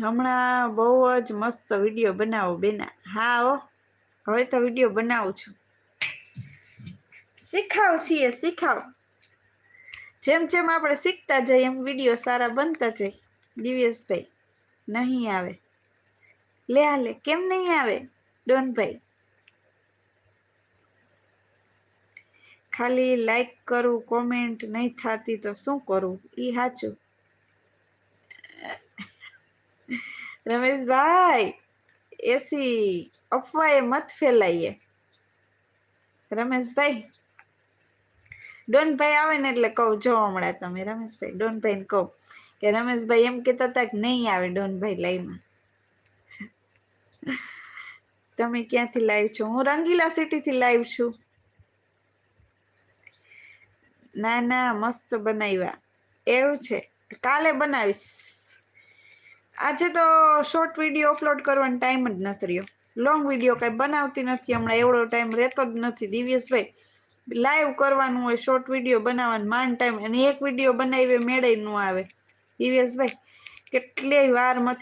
હમણાં બહુ જ મસ્ત વિડીયો બનાવો બેના. હા હો, હવે તો વિડીયો બનાવું છું. શીખાવ છીએ, શીખાવ. જેમ જેમ આપણે શીખતા જઈએ એમ વિડીયો સારા બનતા જાય. દિવ્યેશભાઈ નહીં આવે. લે હાલે, કેમ નહીં આવે ડોનભાઈ? ખાલી લાઈક કરું, કોમેન્ટ નહીં થતી તો શું કરું? ઈ સાચું. રમેશભાઈ એસી અફવાએ મત ફેલાઈએ. રમેશભાઈ, ડોનભાઈ આવે ને એટલે કહું, જો હમણાં તમે રમેશભાઈ ડોનભાઈને કહું કે રમેશભાઈ એમ કહેતા હતા કે નહીં આવે ડોનભાઈ લાઈવમાં. તમે ક્યાંથી લાઈવ છો? હું રંગીલા સિટીથી લાઈવ છું. ના ના, મસ્ત બનાવ્યા. એવું છે, કાલે બનાવીશ. આજે તો શોર્ટ વિડીયો અપલોડ કરવાનો ટાઈમ જ નથી રહ્યો. લોંગ વિડીયો કઈ બનાવતી નથી હમણાં, એવડો ટાઈમ રહેતો જ નથી. દિવ્યેશભાઈ લાઈવ કરવાનું હોય, શોર્ટ વિડીયો બનાવવાનું માંડ ટાઈમ, અને એક વિડીયો બનાવી મેળે ન આવે. દિવ્યેશભાઈ કેટલી વાર માંથી